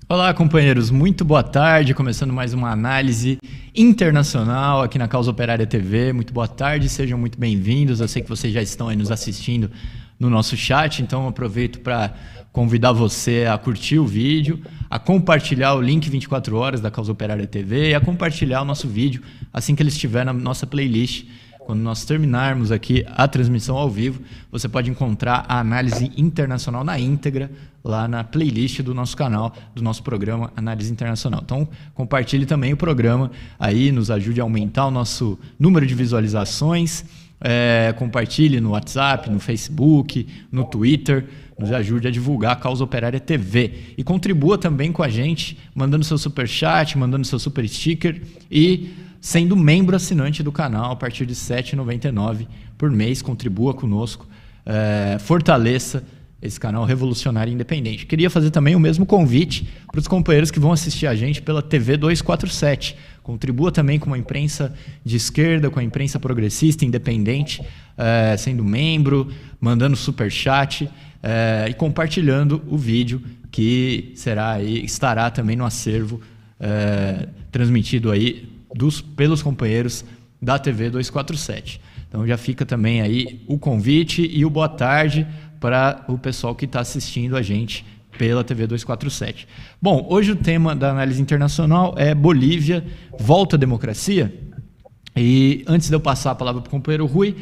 Olá, companheiros, muito boa tarde. Começando mais uma análise internacional aqui na Causa Operária TV. Muito boa tarde, sejam muito bem-vindos. Eu sei que vocês já estão aí nos assistindo no nosso chat, então aproveito para convidar você a curtir o vídeo, a compartilhar o link 24 horas da Causa Operária TV e a compartilhar o nosso vídeo assim que ele estiver na nossa playlist. Quando nós terminarmos aqui a transmissão ao vivo, você pode encontrar a análise internacional na íntegra lá na playlist do nosso canal, do nosso programa Análise Internacional. Então, compartilhe também o programa aí, nos ajude a aumentar o nosso número de visualizações. Compartilhe no WhatsApp, no Facebook, no Twitter, nos ajude a divulgar a Causa Operária TV. E contribua também com a gente, mandando seu superchat, mandando seu super sticker e sendo membro assinante do canal a partir de R$ 7,99 por mês. Contribua conosco, fortaleça esse canal revolucionário e independente. Queria fazer também o mesmo convite para os companheiros que vão assistir a gente pela TV 247. Contribua também com a imprensa de esquerda, com a imprensa progressista, independente, sendo membro, mandando superchat e compartilhando o vídeo que estará também no acervo transmitido aí pelos companheiros da TV 247. Então já fica também aí o convite e o boa tarde para o pessoal que está assistindo a gente pela TV 247. Bom, hoje o tema da análise internacional é Bolívia, volta à democracia. E antes de eu passar a palavra para o companheiro Rui,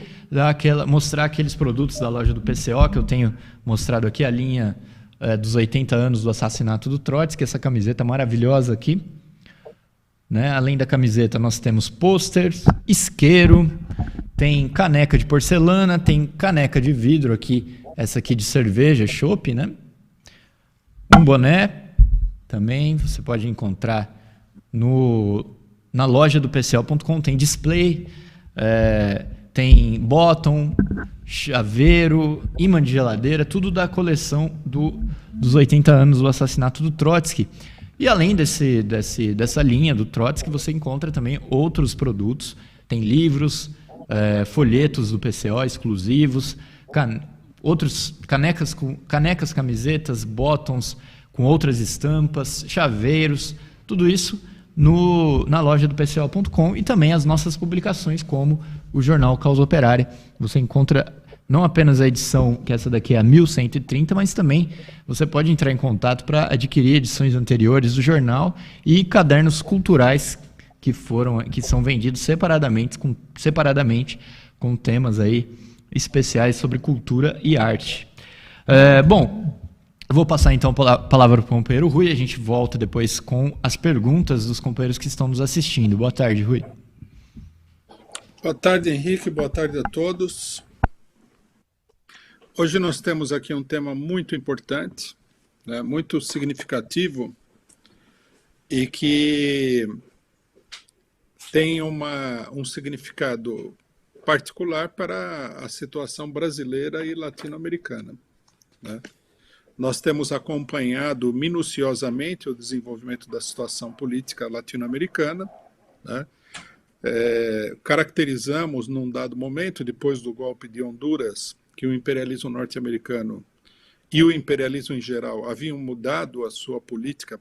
mostrar aqueles produtos da loja do PCO que eu tenho mostrado aqui, a linha dos 80 anos do assassinato do Trotsky, essa camiseta maravilhosa aqui. Né? Além da camiseta, nós temos pôsteres, isqueiro, tem caneca de porcelana, tem caneca de vidro aqui, essa aqui de cerveja, chopp, né? Um boné também você pode encontrar na loja do PCO.com, tem display, tem bottom, chaveiro, imã de geladeira, tudo da coleção dos 80 anos do assassinato do Trotsky. E além dessa linha do Trotsky, você encontra também outros produtos. Tem livros, folhetos do PCO exclusivos, outros canecas, camisetas, bottoms com outras estampas, chaveiros, tudo isso na loja do PCO.com e também as nossas publicações, como o jornal Causa Operária. Você encontra não apenas a edição, que essa daqui é a 1130, mas também você pode entrar em contato para adquirir edições anteriores do jornal e cadernos culturais que são vendidos separadamente com temas aí especiais sobre cultura e arte. Bom, eu vou passar então a palavra para o companheiro Rui e a gente volta depois com as perguntas dos companheiros que estão nos assistindo. Boa tarde, Rui. Boa tarde, Henrique. Boa tarde a todos. Hoje nós temos aqui um tema muito importante, né, muito significativo e que tem um significado particular para a situação brasileira e latino-americana. Né? Nós temos acompanhado minuciosamente o desenvolvimento da situação política latino-americana, né? Caracterizamos num dado momento, depois do golpe de Honduras, que o imperialismo norte-americano e o imperialismo em geral haviam mudado a sua política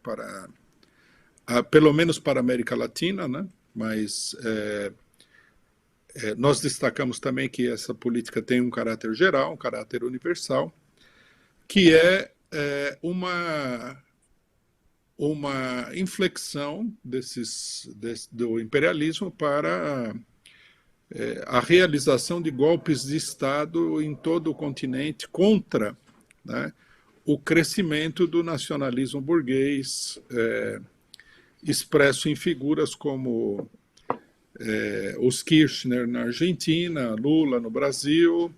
pelo menos para a América Latina, né? Mas nós destacamos também que essa política tem um caráter geral, um caráter universal, que é uma inflexão do imperialismo para a realização de golpes de Estado em todo o continente contra, né, o crescimento do nacionalismo burguês, expresso em figuras como os Kirchner na Argentina, Lula no Brasil,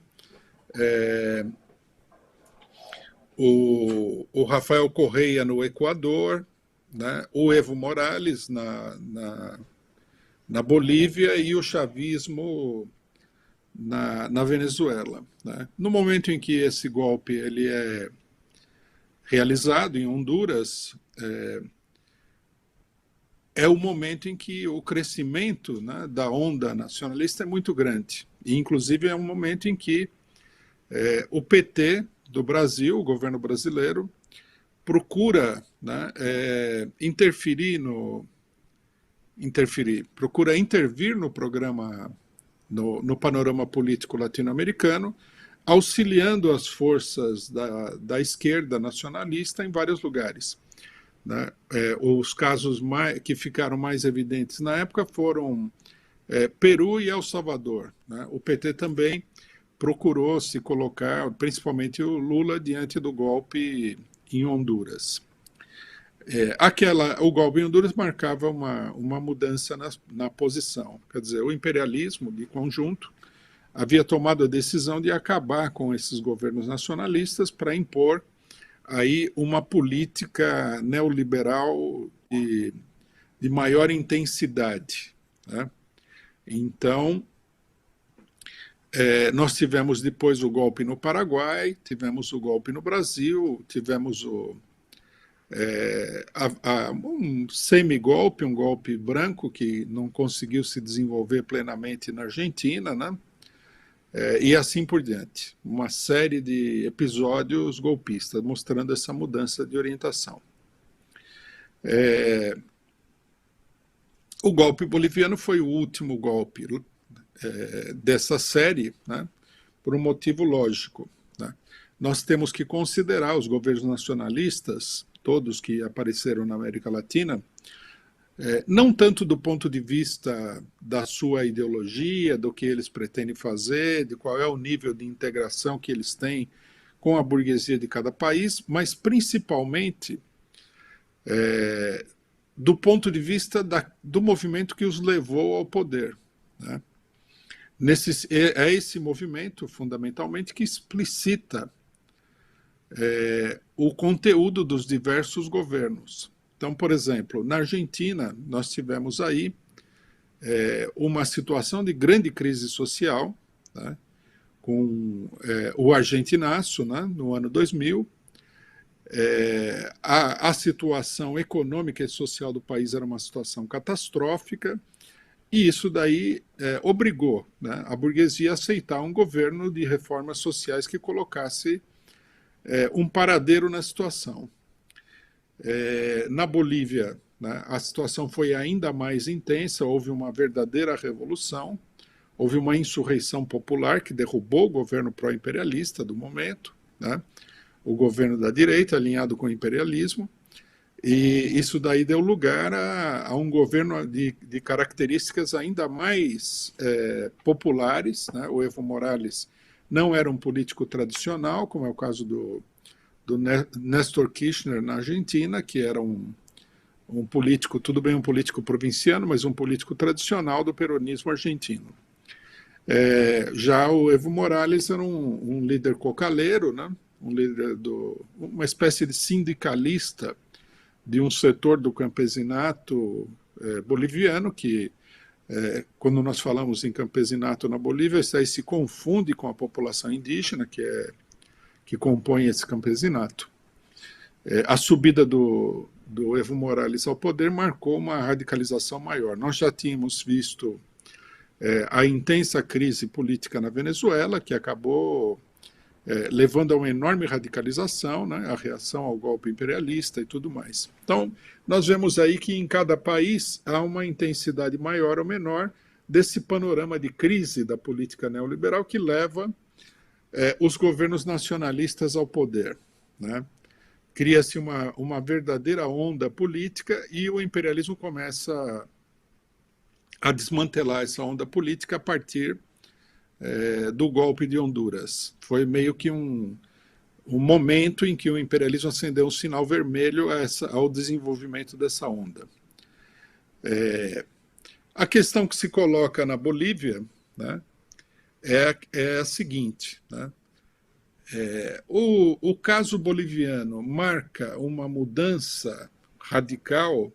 o Rafael Correa no Equador, né, o Evo Morales na Bolívia e o chavismo na Venezuela. Né? No momento em que esse golpe ele é realizado em Honduras, é o momento em que o crescimento, né, da onda nacionalista é muito grande. E, inclusive, é um momento em que o PT do Brasil, o governo brasileiro, procura, né, procura intervir no programa, no panorama político latino-americano, auxiliando as forças da esquerda nacionalista em vários lugares. Né? Os casos que ficaram mais evidentes na época foram Peru e El Salvador. Né? O PT também procurou se colocar, principalmente o Lula, diante do golpe em Honduras. O golpe em Honduras marcava uma mudança na posição. Quer dizer, o imperialismo, de conjunto, havia tomado a decisão de acabar com esses governos nacionalistas para impor aí uma política neoliberal de maior intensidade. Né? Então, nós tivemos depois o golpe no Paraguai, tivemos o golpe no Brasil, tivemos um semigolpe, um golpe branco que não conseguiu se desenvolver plenamente na Argentina, né? E assim por diante. Uma série de episódios golpistas mostrando essa mudança de orientação. O golpe boliviano foi o último golpe dessa série, né, por um motivo lógico. Né? Nós temos que considerar os governos nacionalistas, todos que apareceram na América Latina, não tanto do ponto de vista da sua ideologia, do que eles pretendem fazer, de qual é o nível de integração que eles têm com a burguesia de cada país, mas principalmente do ponto de vista do movimento que os levou ao poder. Né? É esse movimento, fundamentalmente, que explicita o conteúdo dos diversos governos. Então, por exemplo, na Argentina, nós tivemos aí uma situação de grande crise social, né, com o argentinaço, né, no ano 2000. A situação econômica e social do país era uma situação catastrófica, e isso daí obrigou, né, a burguesia a aceitar um governo de reformas sociais que colocasse um paradeiro na situação. Na Bolívia, né, a situação foi ainda mais intensa, houve uma verdadeira revolução, houve uma insurreição popular que derrubou o governo pró-imperialista do momento, né, o governo da direita alinhado com o imperialismo, e isso daí deu lugar a um governo de características ainda mais populares. Né? O Evo Morales não era um político tradicional, como é o caso do Néstor Kirchner na Argentina, que era um político, tudo bem, um político provinciano, mas um político tradicional do peronismo argentino. Já o Evo Morales era um líder cocaleiro, né? Um líder uma espécie de sindicalista de um setor do campesinato boliviano, que quando nós falamos em campesinato na Bolívia, isso aí se confunde com a população indígena, que compõe esse campesinato. A subida do Evo Morales ao poder marcou uma radicalização maior. Nós já tínhamos visto a intensa crise política na Venezuela, que acabou levando a uma enorme radicalização, né, a reação ao golpe imperialista e tudo mais. Então, nós vemos aí que em cada país há uma intensidade maior ou menor desse panorama de crise da política neoliberal que leva os governos nacionalistas ao poder. Né? Cria-se uma verdadeira onda política e o imperialismo começa a desmantelar essa onda política a partir do golpe de Honduras. Foi meio que um momento em que o imperialismo acendeu um sinal vermelho ao desenvolvimento dessa onda. A questão que se coloca na Bolívia, né, é a seguinte, né? O caso boliviano marca uma mudança radical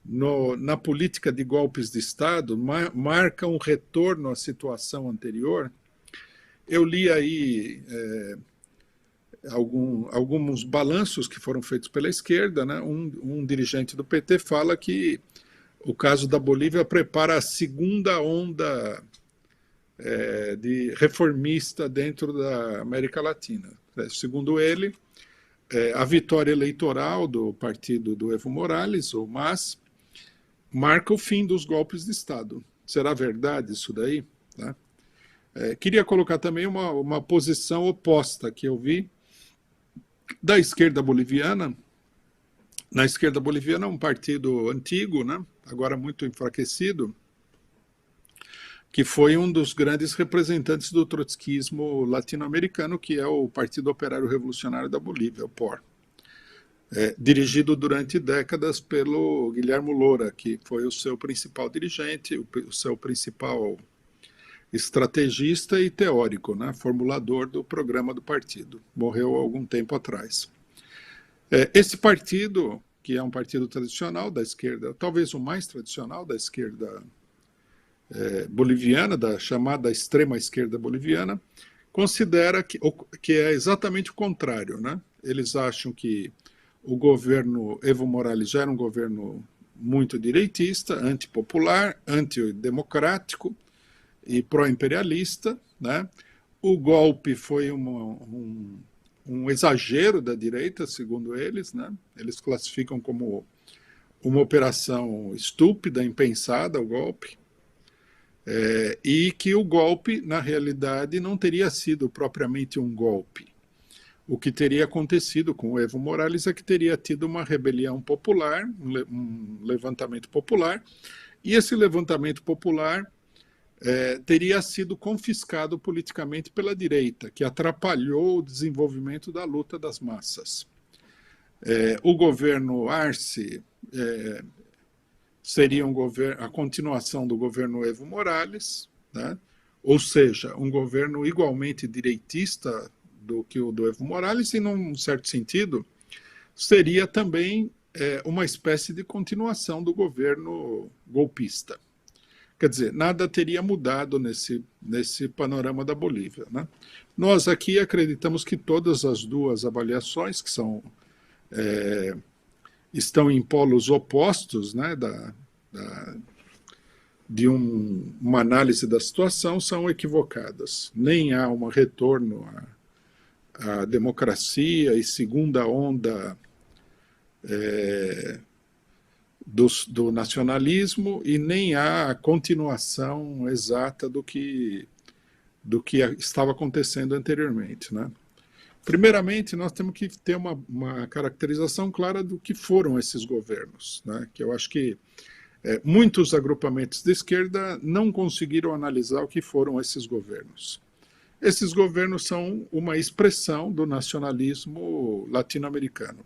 na política de golpes de Estado, marca um retorno à situação anterior. Eu li aí alguns balanços que foram feitos pela esquerda, né? Um dirigente do PT fala que o caso da Bolívia prepara a segunda onda de reformista dentro da América Latina. Segundo ele, a vitória eleitoral do partido do Evo Morales, o MAS, marca o fim dos golpes de Estado. Será verdade isso daí? Né? Queria colocar também uma posição oposta que eu vi da esquerda boliviana. Na esquerda boliviana, um partido antigo, né? Agora muito enfraquecido, que foi um dos grandes representantes do trotskismo latino-americano, que é o Partido Operário Revolucionário da Bolívia, o POR. Dirigido durante décadas pelo Guilherme Loura, que foi o seu principal dirigente, o seu principal estrategista e teórico, né, formulador do programa do partido. Morreu há algum tempo atrás. Esse partido, que é um partido tradicional da esquerda, talvez o mais tradicional da esquerda boliviana, da chamada extrema esquerda boliviana, considera que é exatamente o contrário, né? Eles acham que o governo Evo Morales já era um governo muito direitista, antipopular, antidemocrático e pró-imperialista, né? O golpe foi um exagero da direita, segundo eles, né? Eles classificam como uma operação estúpida, impensada, o golpe, e que o golpe, na realidade, não teria sido propriamente um golpe. O que teria acontecido com o Evo Morales é que teria tido uma rebelião popular, um levantamento popular, e esse levantamento popular teria sido confiscado politicamente pela direita, que atrapalhou o desenvolvimento da luta das massas. O governo Arce seria a continuação do governo Evo Morales, né? Ou seja, um governo igualmente direitista do que o do Evo Morales, e, num certo sentido, seria também uma espécie de continuação do governo golpista. Quer dizer, nada teria mudado nesse panorama da Bolívia, né? Nós aqui acreditamos que todas as duas avaliações, que estão em polos opostos, né, de uma análise da situação, são equivocadas. Nem há um retorno à democracia e segunda onda do nacionalismo, e nem há a continuação exata do que estava acontecendo anteriormente, né? Primeiramente, nós temos que ter uma caracterização clara do que foram esses governos, né? Que eu acho que muitos agrupamentos de esquerda não conseguiram analisar o que foram esses governos. Esses governos são uma expressão do nacionalismo latino-americano.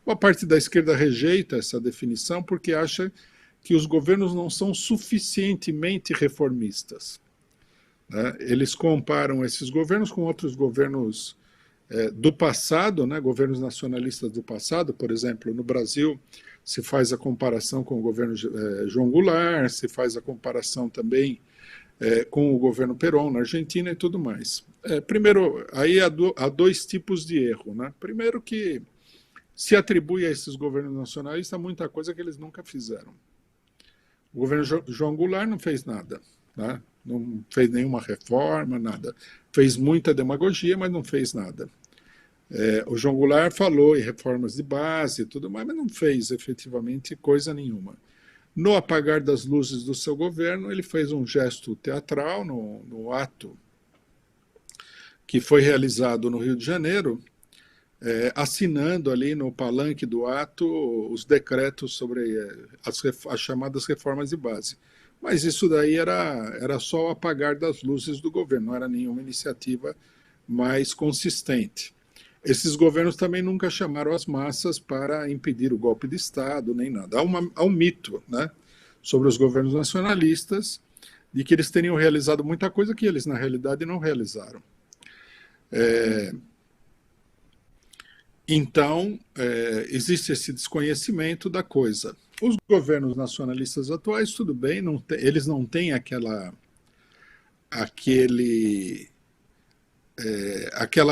Uma parte da esquerda rejeita essa definição porque acha que os governos não são suficientemente reformistas, né? Eles comparam esses governos com outros governos do passado, né, governos nacionalistas do passado. Por exemplo, no Brasil se faz a comparação com o governo João Goulart, se faz a comparação também com o governo Perón na Argentina e tudo mais. Primeiro, aí há dois tipos de erro, né? Primeiro, que se atribui a esses governos nacionalistas muita coisa que eles nunca fizeram. O governo João Goulart não fez nada, né? Não fez nenhuma reforma, nada. Fez muita demagogia, mas não fez nada. O João Goulart falou em reformas de base e tudo mais, mas não fez efetivamente coisa nenhuma. No apagar das luzes do seu governo, ele fez um gesto teatral no ato que foi realizado no Rio de Janeiro, assinando ali no palanque do ato os decretos sobre as chamadas reformas de base. Mas isso daí era só o apagar das luzes do governo, não era nenhuma iniciativa mais consistente. Esses governos também nunca chamaram as massas para impedir o golpe de Estado, nem nada. Há um mito, né, sobre os governos nacionalistas, de que eles teriam realizado muita coisa que eles, na realidade, não realizaram. Então, existe esse desconhecimento da coisa. Os governos nacionalistas atuais, tudo bem, eles não têm aquela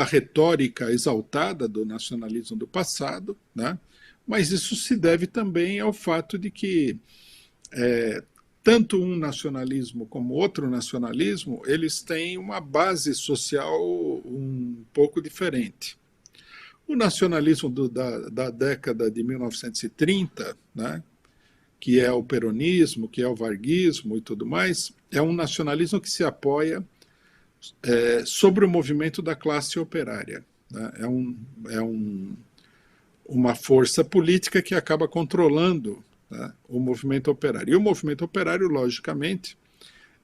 retórica exaltada do nacionalismo do passado, né? Mas isso se deve também ao fato de que tanto um nacionalismo como outro nacionalismo, eles têm uma base social um pouco diferente. O nacionalismo da década de 1930, né, que é o peronismo, que é o varguismo e tudo mais, é um nacionalismo que se apoia sobre o movimento da classe operária. Né? Uma força política que acaba controlando, né, o movimento operário. E o movimento operário, logicamente,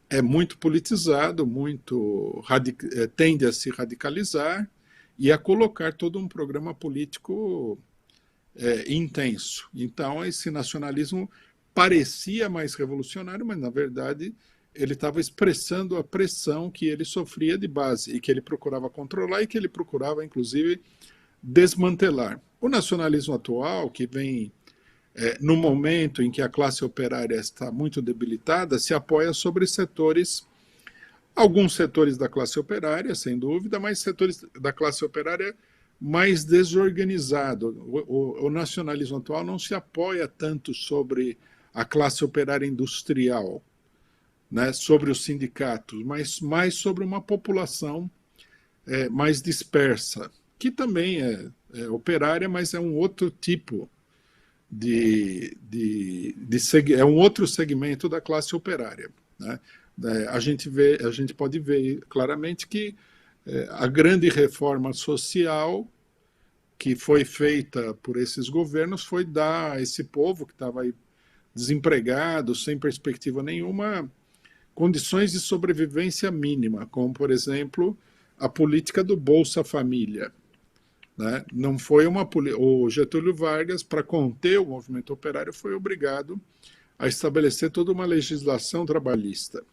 é muito politizado, tende a se radicalizar e a colocar todo um programa político intenso. Então, esse nacionalismo parecia mais revolucionário, mas, na verdade, ele estava expressando a pressão que ele sofria de base e que ele procurava controlar e que ele procurava, inclusive, desmantelar. O nacionalismo atual, que vem no momento em que a classe operária está muito debilitada, se apoia sobre alguns setores da classe operária, sem dúvida, mas setores da classe operária mais desorganizados. O nacionalismo atual não se apoia tanto sobre a classe operária industrial, né, sobre os sindicatos, mas mais sobre uma população mais dispersa, que também é operária, mas é um outro tipo é um outro segmento da classe operária. Né? A gente pode ver claramente que a grande reforma social que foi feita por esses governos foi dar a esse povo que estava aí desempregado, sem perspectiva nenhuma, condições de sobrevivência mínima, como, por exemplo, a política do Bolsa Família. Né? Não foi o Getúlio Vargas, para conter o movimento operário, foi obrigado a estabelecer toda uma legislação trabalhista.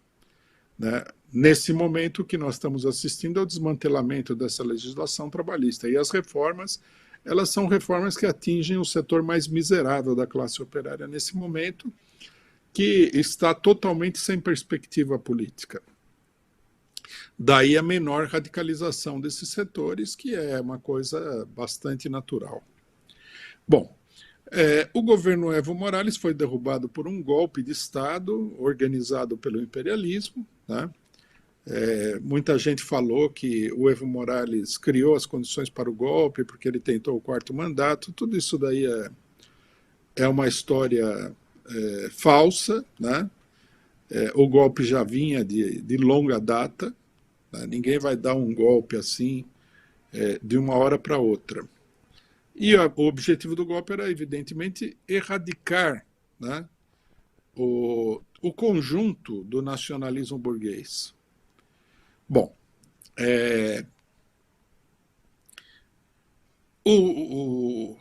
Né? Nesse momento, o que nós estamos assistindo é o desmantelamento dessa legislação trabalhista. E as reformas, elas são reformas que atingem o setor mais miserável da classe operária nesse momento, que está totalmente sem perspectiva política. Daí a menor radicalização desses setores, que é uma coisa bastante natural. Bom, o governo Evo Morales foi derrubado por um golpe de Estado organizado pelo imperialismo. Né? Muita gente falou que o Evo Morales criou as condições para o golpe porque ele tentou o quarto mandato. Tudo isso daí é uma história falsa. Né? O golpe já vinha de longa data. Ninguém vai dar um golpe assim de uma hora para outra. E o objetivo do golpe era, evidentemente, erradicar, né, o conjunto do nacionalismo burguês. Bom, o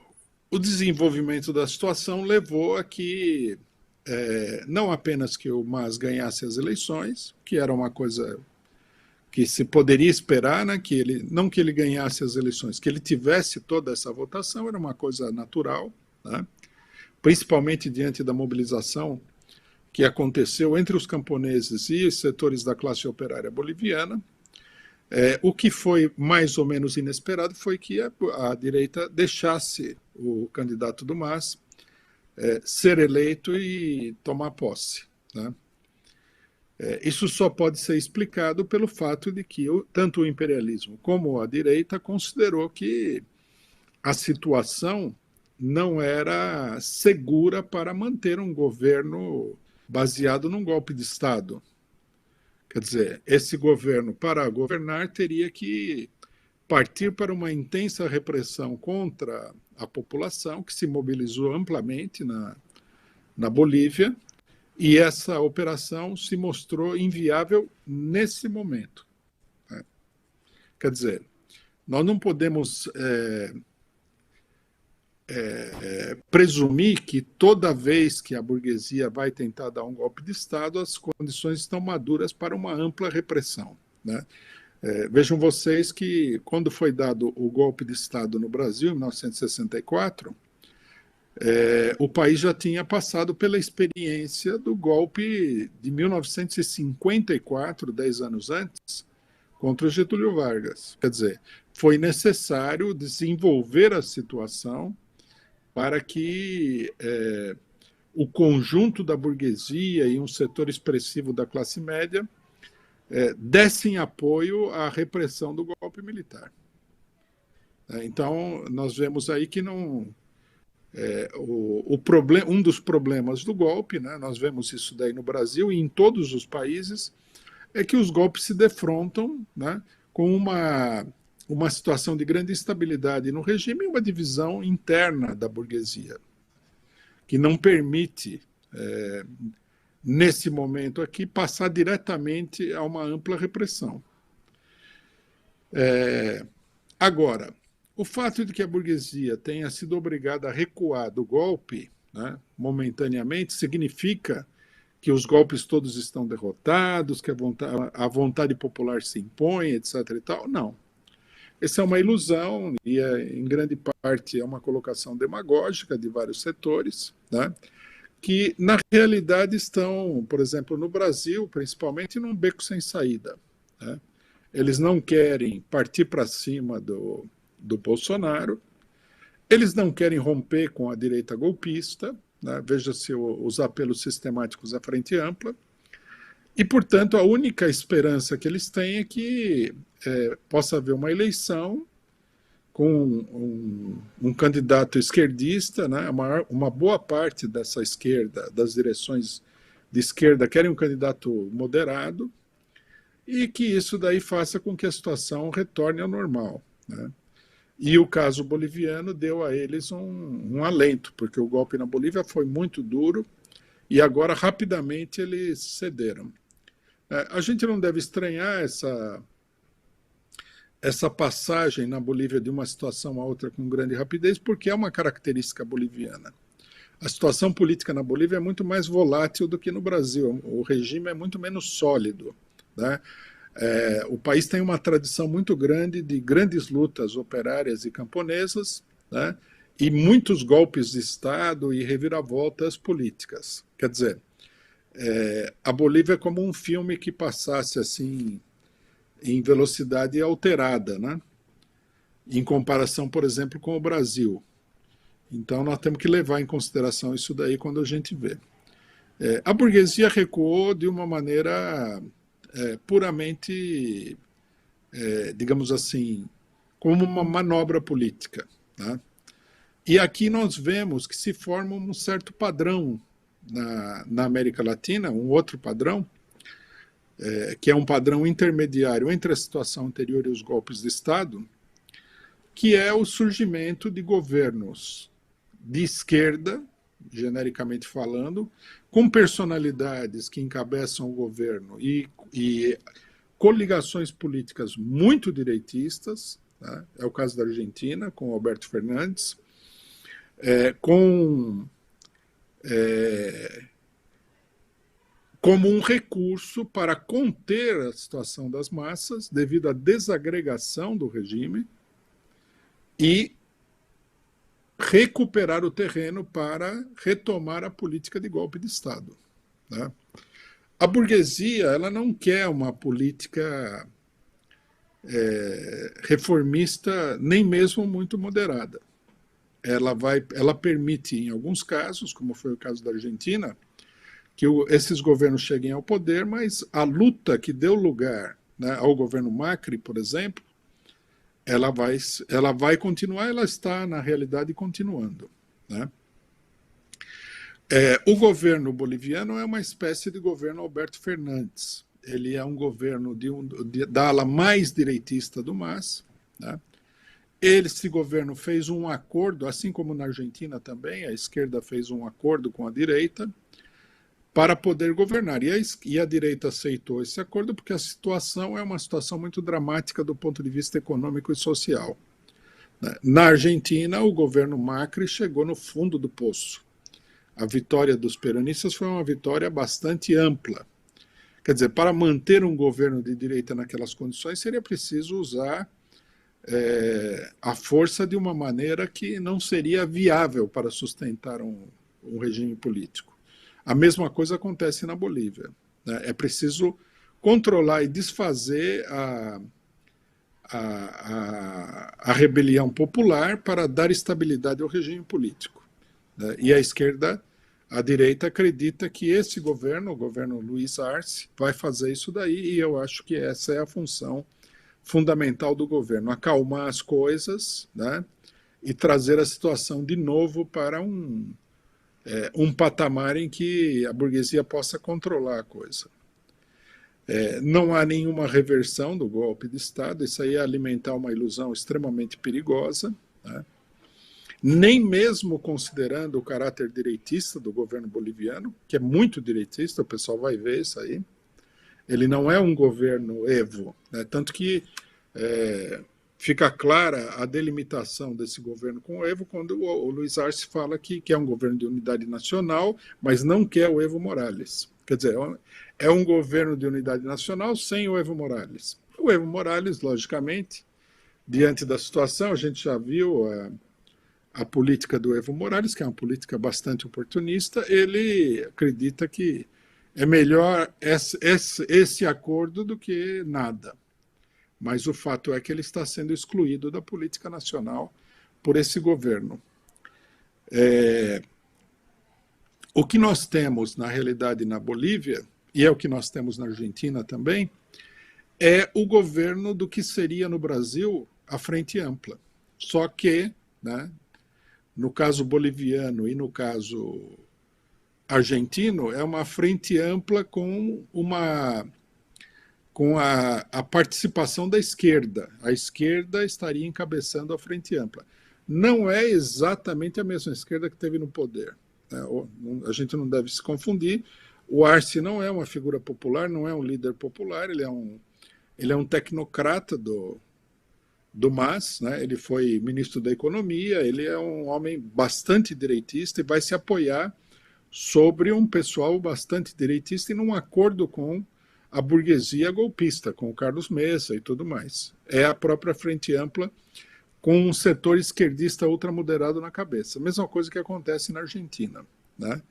desenvolvimento da situação levou a que não apenas que o MAS ganhasse as eleições, que era uma coisa que se poderia esperar, né, não que ele ganhasse as eleições, que ele tivesse toda essa votação, era uma coisa natural, né, principalmente diante da mobilização que aconteceu entre os camponeses e os setores da classe operária boliviana. O que foi mais ou menos inesperado foi que a direita deixasse o candidato do MAS ser eleito e tomar posse. Né? Isso só pode ser explicado pelo fato de que tanto o imperialismo como a direita considerou que a situação não era segura para manter um governo baseado num golpe de Estado. Quer dizer, esse governo, para governar, teria que partir para uma intensa repressão contra a população, que se mobilizou amplamente na Bolívia, e essa operação se mostrou inviável nesse momento. Né? Quer dizer, nós não podemos presumir que toda vez que a burguesia vai tentar dar um golpe de Estado, as condições estão maduras para uma ampla repressão. Né? Vejam vocês que, quando foi dado o golpe de Estado no Brasil, em 1964, o país já tinha passado pela experiência do golpe de 1954, 10 anos antes, contra o Getúlio Vargas. Quer dizer, foi necessário desenvolver a situação para que o conjunto da burguesia e um setor expressivo da classe média dessem apoio à repressão do golpe militar. Então, nós vemos aí que não... um dos problemas do golpe, né, nós vemos isso daí no Brasil e em todos os países, é que os golpes se defrontam, né, com uma situação de grande instabilidade no regime e uma divisão interna da burguesia, que não permite, nesse momento aqui, passar diretamente a uma ampla repressão. Agora, o fato de que a burguesia tenha sido obrigada a recuar do golpe, né, momentaneamente, significa que os golpes todos estão derrotados, que a vontade popular se impõe, etc. e tal. Não. Essa é uma ilusão e, em grande parte, é uma colocação demagógica de vários setores, né, que, na realidade, estão, por exemplo, no Brasil, principalmente, num beco sem saída. Né? Eles não querem partir para cima do Bolsonaro, eles não querem romper com a direita golpista, né? Veja-se os apelos sistemáticos à Frente Ampla, e, portanto, a única esperança que eles têm é que possa haver uma eleição com um candidato esquerdista, né? Uma boa parte dessa esquerda, das direções de esquerda, querem um candidato moderado, e que isso daí faça com que a situação retorne ao normal, né? E o caso boliviano deu a eles um alento, porque o golpe na Bolívia foi muito duro e agora rapidamente eles cederam. A gente não deve estranhar essa passagem na Bolívia de uma situação a outra com grande rapidez, porque é uma característica boliviana. A situação política na Bolívia é muito mais volátil do que no Brasil, o regime é muito menos sólido, né? O país tem uma tradição muito grande de grandes lutas operárias e camponesas, né? E muitos golpes de Estado e reviravoltas políticas. Quer dizer, a Bolívia é como um filme que passasse assim em velocidade alterada, né? Em comparação, por exemplo, com o Brasil. Então, nós temos que levar em consideração isso daí quando a gente vê. A burguesia recuou de uma maneira puramente, digamos assim, como uma manobra política, né? E aqui nós vemos que se forma um certo padrão na América Latina, um outro padrão, que é um padrão intermediário entre a situação anterior e os golpes de Estado, que é o surgimento de governos de esquerda, genericamente falando, com personalidades que encabeçam o governo e coligações políticas muito direitistas, né? É o caso da Argentina, com Alberto Fernandes, como um recurso para conter a situação das massas devido à desagregação do regime e recuperar o terreno para retomar a política de golpe de Estado, né? A burguesia ela não quer uma política reformista, nem mesmo muito moderada. Ela permite, em alguns casos, como foi o caso da Argentina, que esses governos cheguem ao poder, mas a luta que deu lugar, né, ao governo Macri, por exemplo, ela vai continuar, ela está, na realidade, continuando, né? O governo boliviano é uma espécie de governo Alberto Fernandes. Ele é um governo da ala mais direitista do MAS, né? Esse governo fez um acordo, assim como na Argentina também, a esquerda fez um acordo com a direita para poder governar. E a direita aceitou esse acordo porque a situação é uma situação muito dramática do ponto de vista econômico e social. Na Argentina, o governo Macri chegou no fundo do poço. A vitória dos peronistas foi uma vitória bastante ampla. Quer dizer, para manter um governo de direita naquelas condições, seria preciso usar a força de uma maneira que não seria viável para sustentar um regime político. A mesma coisa acontece na Bolívia, né? É preciso controlar e desfazer a rebelião popular para dar estabilidade ao regime político, né? E a direita acredita que esse governo, o governo Luiz Arce, vai fazer isso daí, e eu acho que essa é a função fundamental do governo, acalmar as coisas, né, e trazer a situação de novo para um patamar em que a burguesia possa controlar a coisa. Não há nenhuma reversão do golpe de Estado, isso aí é alimentar uma ilusão extremamente perigosa, né? Nem mesmo considerando o caráter direitista do governo boliviano, que é muito direitista, o pessoal vai ver isso aí. Ele não é um governo Evo, né? Tanto que fica clara a delimitação desse governo com o Evo quando o Luiz Arce fala que quer um governo de unidade nacional, mas não quer o Evo Morales. Quer dizer, é um governo de unidade nacional sem o Evo Morales. O Evo Morales, logicamente, diante da situação, a gente já viu a política do Evo Morales, que é uma política bastante oportunista. Ele acredita que é melhor esse acordo do que nada. Mas o fato é que ele está sendo excluído da política nacional por esse governo. O que nós temos, na realidade, na Bolívia, e é o que nós temos na Argentina também, é o governo do que seria no Brasil a Frente Ampla. Só que, né, no caso boliviano e no caso argentino, é uma frente ampla com a participação da esquerda. A esquerda estaria encabeçando a frente ampla. Não é exatamente a mesma esquerda que teve no poder, né? A gente não deve se confundir. O Arce não é uma figura popular, não é um líder popular, ele é um tecnocrata do MAS, né? Ele foi ministro da Economia, ele é um homem bastante direitista e vai se apoiar sobre um pessoal bastante direitista e num acordo com a burguesia golpista, com o Carlos Mesa e tudo mais. É a própria Frente Ampla com um setor esquerdista ultramoderado na cabeça. Mesma coisa que acontece na Argentina, né?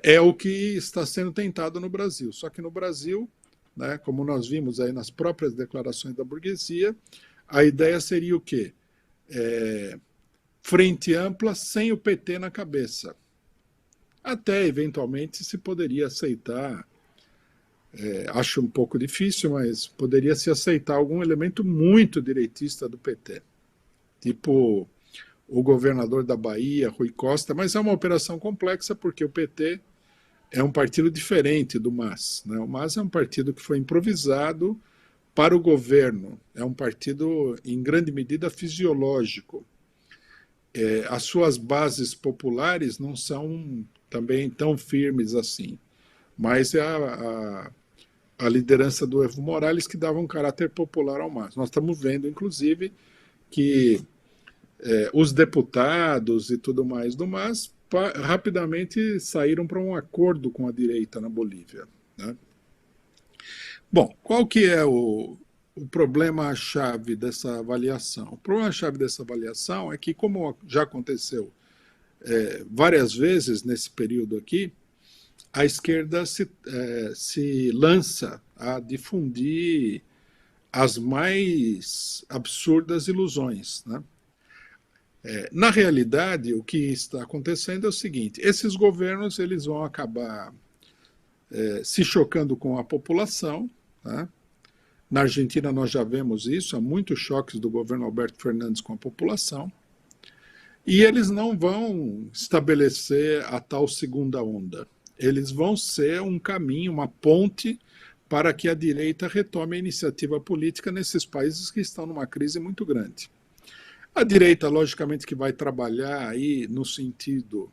É o que está sendo tentado no Brasil. Só que no Brasil, né, como nós vimos aí nas próprias declarações da burguesia, a ideia seria o quê? Frente ampla sem o PT na cabeça. Até, eventualmente, se poderia aceitar, acho um pouco difícil, mas poderia se aceitar algum elemento muito direitista do PT. Tipo o governador da Bahia, Rui Costa, mas é uma operação complexa porque o PT é um partido diferente do MAS, né? O MAS é um partido que foi improvisado para o governo, é um partido, em grande medida, fisiológico. As suas bases populares não são também tão firmes assim, mas é a liderança do Evo Morales que dava um caráter popular ao MAS. Nós estamos vendo, inclusive, que os deputados e tudo mais do MAS rapidamente saíram para um acordo com a direita na Bolívia, né? Bom, qual que é o problema-chave dessa avaliação? O problema-chave dessa avaliação é que, como já aconteceu várias vezes nesse período aqui, a esquerda se lança a difundir as mais absurdas ilusões, né? Na realidade, o que está acontecendo é o seguinte: esses governos eles vão acabar se chocando com a população, tá? Na Argentina nós já vemos isso, há muitos choques do governo Alberto Fernandes com a população, e eles não vão estabelecer a tal segunda onda. Eles vão ser um caminho, uma ponte para que a direita retome a iniciativa política nesses países que estão numa crise muito grande. A direita, logicamente, que vai trabalhar aí no sentido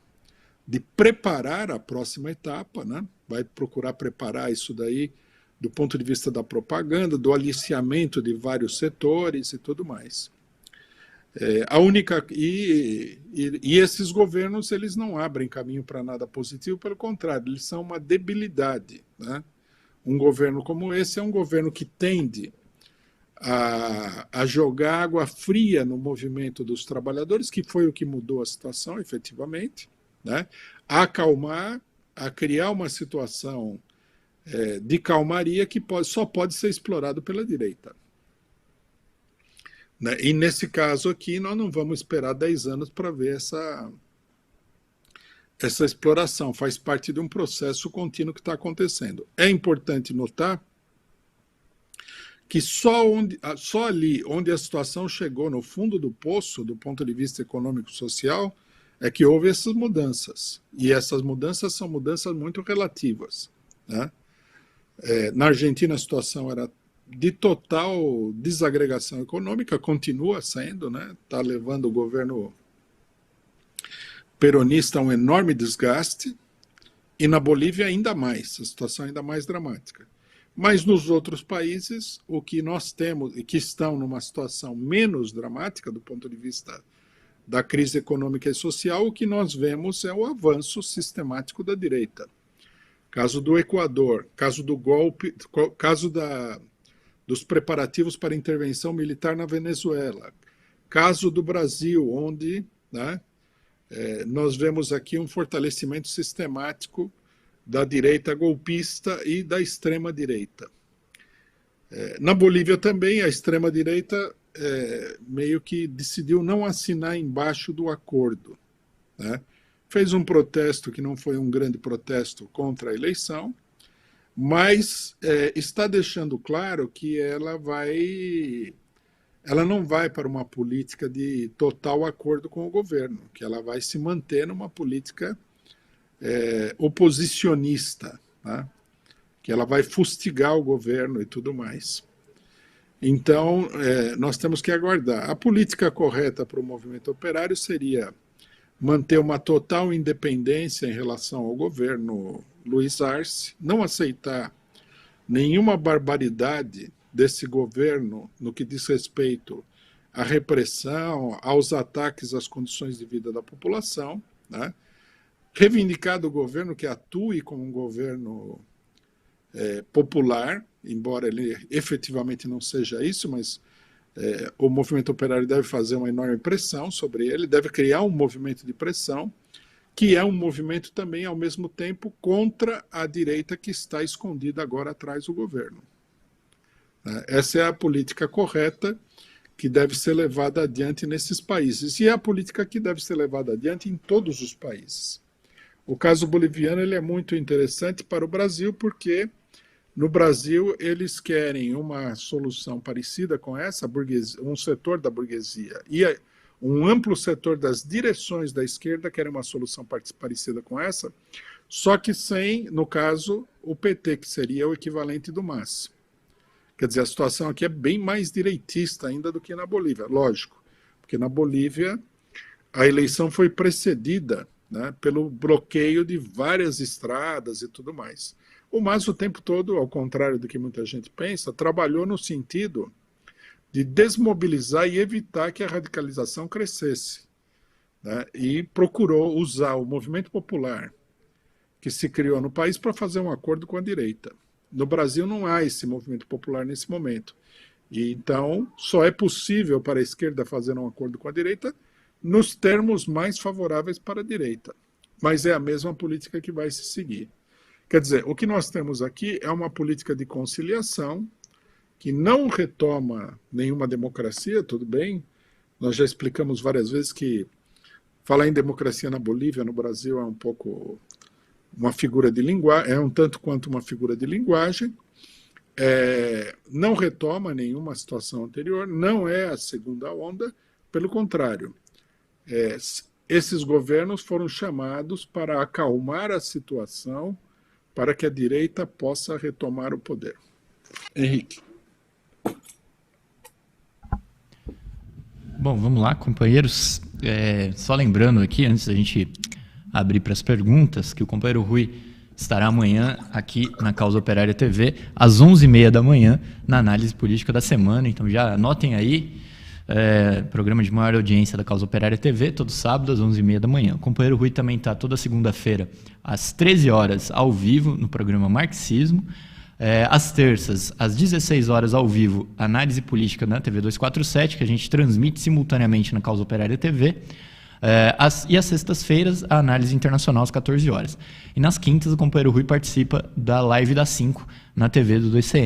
de preparar a próxima etapa, né? Vai procurar preparar isso daí do ponto de vista da propaganda, do aliciamento de vários setores e tudo mais. E esses governos eles não abrem caminho para nada positivo, pelo contrário, eles são uma debilidade, né? Um governo como esse é um governo que tende a jogar água fria no movimento dos trabalhadores, que foi o que mudou a situação, efetivamente, né? A acalmar, a criar uma situação de calmaria que só pode ser explorado pela direita, né? E nesse caso aqui, nós não vamos esperar 10 anos para ver essa exploração, faz parte de um processo contínuo que está acontecendo. É importante notar que só ali onde a situação chegou no fundo do poço, do ponto de vista econômico-social, é que houve essas mudanças. E essas mudanças são mudanças muito relativas, né? Na Argentina a situação era de total desagregação econômica, continua sendo, né? Está levando o governo peronista a um enorme desgaste, e na Bolívia ainda mais, a situação ainda mais dramática. Mas nos outros países, o que nós temos, e que estão numa situação menos dramática do ponto de vista da crise econômica e social, o que nós vemos é o avanço sistemático da direita. Caso do Equador, caso do golpe, caso dos preparativos para intervenção militar na Venezuela, caso do Brasil, onde, né, nós vemos aqui um fortalecimento sistemático da direita golpista e da extrema-direita. Na Bolívia também, a extrema-direita meio que decidiu não assinar embaixo do acordo, né? Fez um protesto que não foi um grande protesto contra a eleição, mas está deixando claro que ela não vai para uma política de total acordo com o governo, que ela vai se manter numa política oposicionista, né? Que ela vai fustigar o governo e tudo mais. Então, nós temos que aguardar. A política correta para o movimento operário seria manter uma total independência em relação ao governo Luiz Arce, não aceitar nenhuma barbaridade desse governo no que diz respeito à repressão, aos ataques às condições de vida da população, né? Reivindicar do governo que atue como um governo popular, embora ele efetivamente não seja isso, mas o movimento operário deve fazer uma enorme pressão sobre ele, deve criar um movimento de pressão, que é um movimento também, ao mesmo tempo, contra a direita que está escondida agora atrás do governo. Essa é a política correta que deve ser levada adiante nesses países, e é a política que deve ser levada adiante em todos os países. O caso boliviano ele é muito interessante para o Brasil, porque no Brasil eles querem uma solução parecida com essa, um setor da burguesia e um amplo setor das direções da esquerda querem uma solução parecida com essa, só que sem, no caso, o PT, que seria o equivalente do MAS. Quer dizer, a situação aqui é bem mais direitista ainda do que na Bolívia, lógico, porque na Bolívia a eleição foi precedida, né, pelo bloqueio de várias estradas e tudo mais. O MAS o tempo todo, ao contrário do que muita gente pensa, trabalhou no sentido de desmobilizar e evitar que a radicalização crescesse, né, e procurou usar o movimento popular que se criou no país para fazer um acordo com a direita. No Brasil não há esse movimento popular nesse momento. E, então, só é possível para a esquerda fazer um acordo com a direita nos termos mais favoráveis para a direita. Mas é a mesma política que vai se seguir. Quer dizer, o que nós temos aqui é uma política de conciliação que não retoma nenhuma democracia, tudo bem? Nós já explicamos várias vezes que falar em democracia na Bolívia, no Brasil, é um pouco uma figura de linguagem, é um tanto quanto uma figura de linguagem, não retoma nenhuma situação anterior, não é a segunda onda, pelo contrário. Esses governos foram chamados para acalmar a situação, para que a direita possa retomar o poder. Henrique. Bom, vamos lá, companheiros. Só lembrando aqui, antes da gente abrir para as perguntas, que o companheiro Rui estará amanhã aqui na Causa Operária TV, às 11h30 da manhã, na análise política da semana. Então já anotem aí, programa de maior audiência da Causa Operária TV, todo sábado às 11h30 da manhã. O companheiro Rui também está toda segunda-feira, às 13 horas, ao vivo, no programa Marxismo. Às terças, às 16 horas, ao vivo, análise política na TV 247, que a gente transmite simultaneamente na Causa Operária TV. E às sextas-feiras, a análise internacional, às 14 horas. E nas quintas, o companheiro Rui participa da live das 5 na TV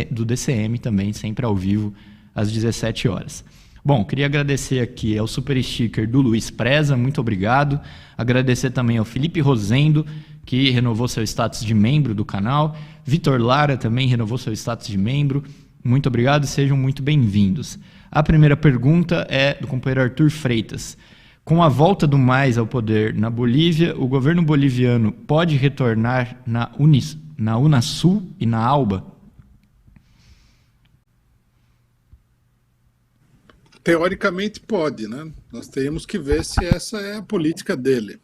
do DCM também, sempre ao vivo, às 17 horas. Bom, queria agradecer aqui ao super sticker do Luiz Preza, muito obrigado. Agradecer também ao Felipe Rosendo, que renovou seu status de membro do canal. Vitor Lara também renovou seu status de membro. Muito obrigado e sejam muito bem-vindos. A primeira pergunta é do companheiro Arthur Freitas. Com a volta do MAIS ao poder na Bolívia, o governo boliviano pode retornar na Unasul e na ALBA? Teoricamente pode, né? Nós teríamos que ver se essa é a política dele.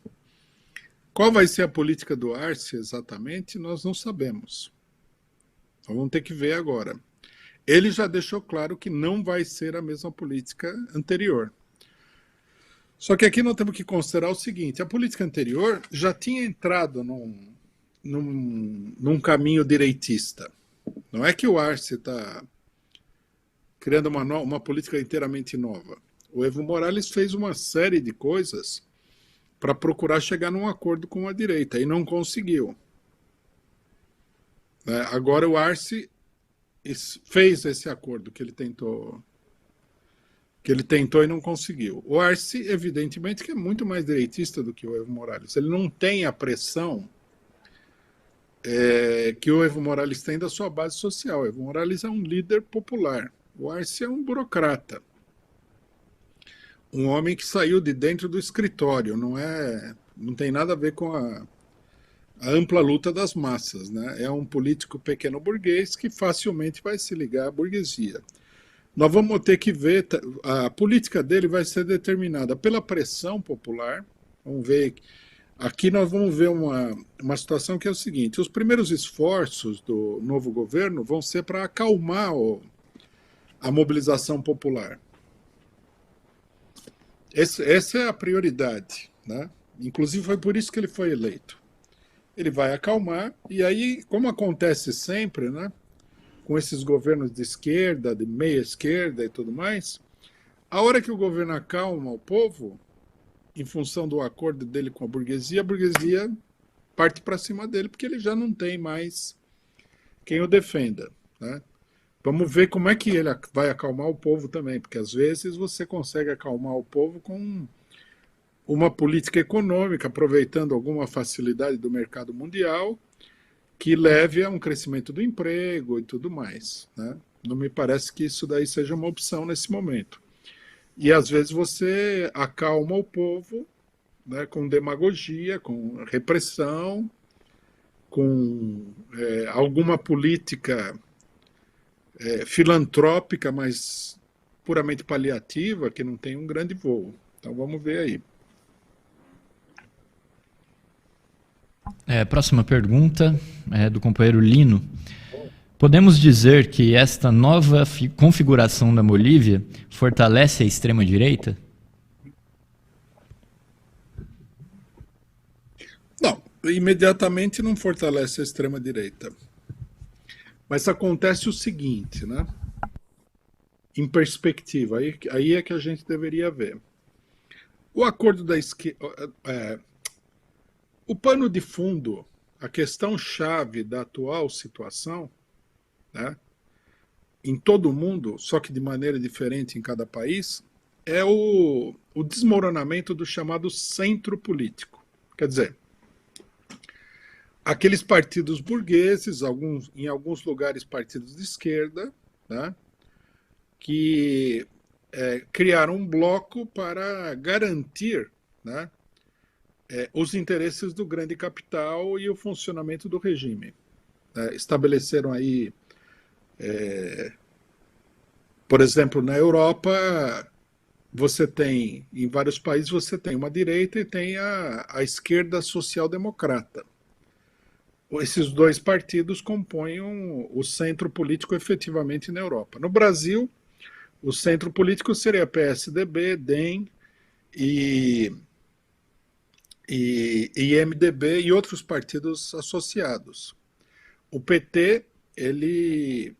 Qual vai ser a política do Arce exatamente, nós não sabemos. Então, vamos ter que ver agora. Ele já deixou claro que não vai ser a mesma política anterior. Só que aqui nós temos que considerar o seguinte, a política anterior já tinha entrado num caminho direitista. Não é que o Arce está criando uma política inteiramente nova. O Evo Morales fez uma série de coisas para procurar chegar num acordo com a direita e não conseguiu. Agora o Arce fez esse acordo que ele tentou e não conseguiu. O Arce, evidentemente, que é muito mais direitista do que o Evo Morales. Ele não tem a pressão que o Evo Morales tem da sua base social. O Evo Morales é um líder popular. O Arce é um burocrata. Um homem que saiu de dentro do escritório. Não tem nada a ver com a ampla luta das massas, né? É um político pequeno burguês que facilmente vai se ligar à burguesia. Nós vamos ter que ver, a política dele vai ser determinada pela pressão popular. Vamos ver, aqui nós vamos ver uma situação que é o seguinte, os primeiros esforços do novo governo vão ser para acalmar a mobilização popular. Essa é a prioridade, né? Inclusive foi por isso que ele foi eleito. Ele vai acalmar, e aí, como acontece sempre, né? Com esses governos de esquerda, de meia esquerda e tudo mais, a hora que o governo acalma o povo, em função do acordo dele com a burguesia parte para cima dele, porque ele já não tem mais quem o defenda, né? Vamos ver como é que ele vai acalmar o povo também, porque às vezes você consegue acalmar o povo com uma política econômica, aproveitando alguma facilidade do mercado mundial, que leve a um crescimento do emprego e tudo mais, né? Não me parece que isso daí seja uma opção nesse momento. E às vezes você acalma o povo, né, com demagogia, com repressão, com alguma política filantrópica, mas puramente paliativa, que não tem um grande voo. Então vamos ver aí. Próxima pergunta é do companheiro Lino. Podemos dizer que esta nova configuração da Bolívia fortalece a extrema-direita? Não, imediatamente não fortalece a extrema-direita. Mas acontece o seguinte, né? Em perspectiva, aí é que a gente deveria ver. O acordo da esquerda... o pano de fundo, a questão-chave da atual situação, né, em todo o mundo, só que de maneira diferente em cada país, é o desmoronamento do chamado centro político. Quer dizer, aqueles partidos burgueses, em alguns lugares partidos de esquerda, né, que criaram um bloco para garantir, né, os interesses do grande capital e o funcionamento do regime. Estabeleceram aí, por exemplo, na Europa, em vários países, você tem uma direita e tem a esquerda social-democrata. Esses dois partidos compõem o centro político efetivamente na Europa. No Brasil, o centro político seria PSDB, DEM e MDB e outros partidos associados. O PT, ele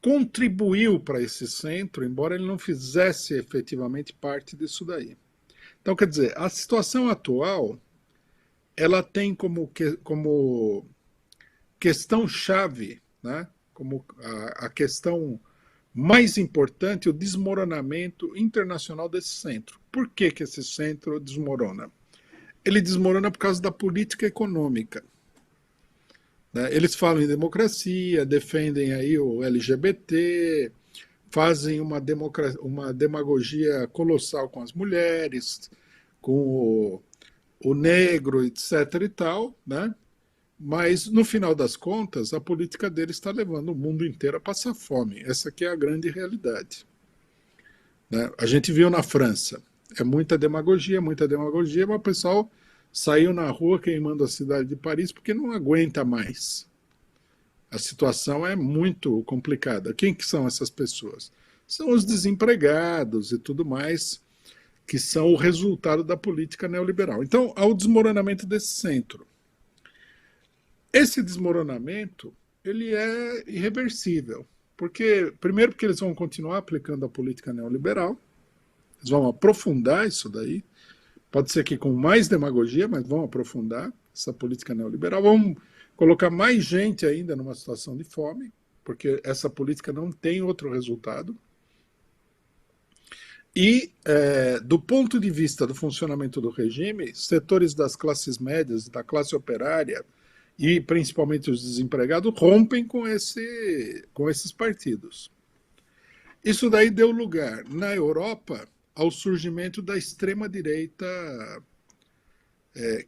contribuiu para esse centro, embora ele não fizesse efetivamente parte disso daí. Então, quer dizer, a situação atual, ela tem como questão-chave, né, como a questão mais importante, o desmoronamento internacional desse centro. Por que esse centro desmorona? Ele desmorona por causa da política econômica. né? Eles falam em democracia, defendem aí o LGBT, fazem uma demagogia colossal com as mulheres, com o negro, etc. e tal, né? Mas, no final das contas, a política deles está levando o mundo inteiro a passar fome. Essa aqui é a grande realidade, né? A gente viu na França. É muita demagogia, mas o pessoal saiu na rua queimando a cidade de Paris porque não aguenta mais. A situação é muito complicada. Quem que são essas pessoas? São os desempregados e tudo mais, que são o resultado da política neoliberal. Então, há o desmoronamento desse centro. Esse desmoronamento, ele é irreversível. Primeiro porque eles vão continuar aplicando a política neoliberal, eles vão aprofundar isso daí, pode ser que com mais demagogia, mas vão aprofundar essa política neoliberal, vão colocar mais gente ainda numa situação de fome, porque essa política não tem outro resultado. E, do ponto de vista do funcionamento do regime, setores das classes médias, da classe operária, e principalmente os desempregados, rompem com esses partidos. Isso daí deu lugar, na Europa, ao surgimento da extrema-direita,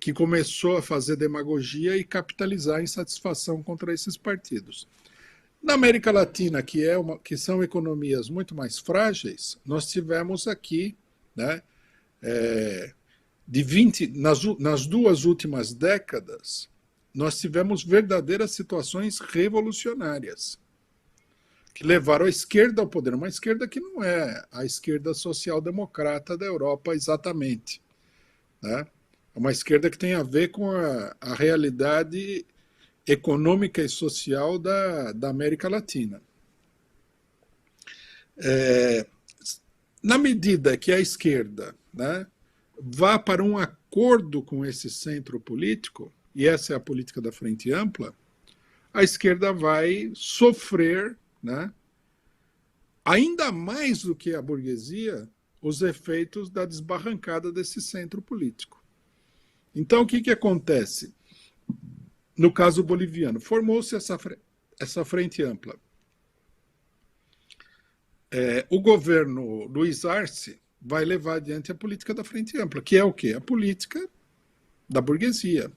que começou a fazer demagogia e capitalizar a insatisfação contra esses partidos. Na América Latina, que são economias muito mais frágeis, nós tivemos aqui, né, nas 2 últimas décadas, nós tivemos verdadeiras situações revolucionárias, que levaram a esquerda ao poder, uma esquerda que não é a esquerda social-democrata da Europa exatamente, né? É uma esquerda que tem a ver com a realidade econômica e social da América Latina. Na medida que a esquerda, né, vá para um acordo com esse centro político, e essa é a política da Frente Ampla, a esquerda vai sofrer, né, ainda mais do que a burguesia, os efeitos da desbarrancada desse centro político. Então, o que acontece? No caso boliviano, formou-se essa Frente Ampla. O governo Luiz Arce vai levar adiante a política da Frente Ampla, que é o quê? A política da burguesia.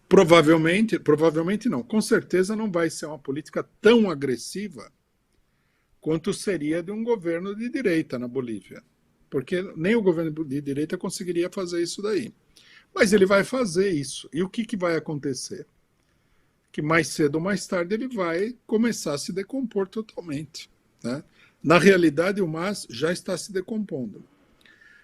Provavelmente não, com certeza não vai ser uma política tão agressiva quanto seria de um governo de direita na Bolívia, porque nem o governo de direita conseguiria fazer isso daí. Mas ele vai fazer isso. E o que vai acontecer? Que mais cedo ou mais tarde ele vai começar a se decompor totalmente, né? Na realidade, o MAS já está se decompondo.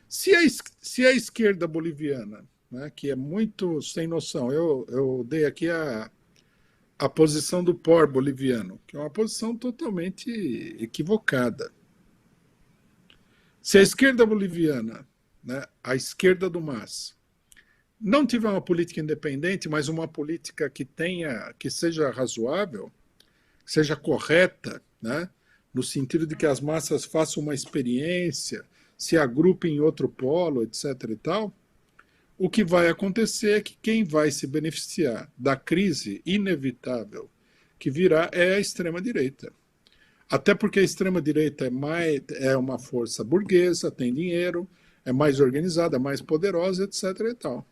Se a esquerda boliviana, né, que é muito sem noção, eu dei aqui a posição do POR boliviano, que é uma posição totalmente equivocada. Se a esquerda boliviana, né, a esquerda do MAS, não tiver uma política independente, mas uma política que seja razoável, seja correta, né, no sentido de que as massas façam uma experiência, se agrupem em outro polo, etc. e tal, o que vai acontecer é que quem vai se beneficiar da crise inevitável que virá é a extrema-direita. Até porque a extrema-direita é uma força burguesa, tem dinheiro, é mais organizada, mais poderosa, etc. e tal.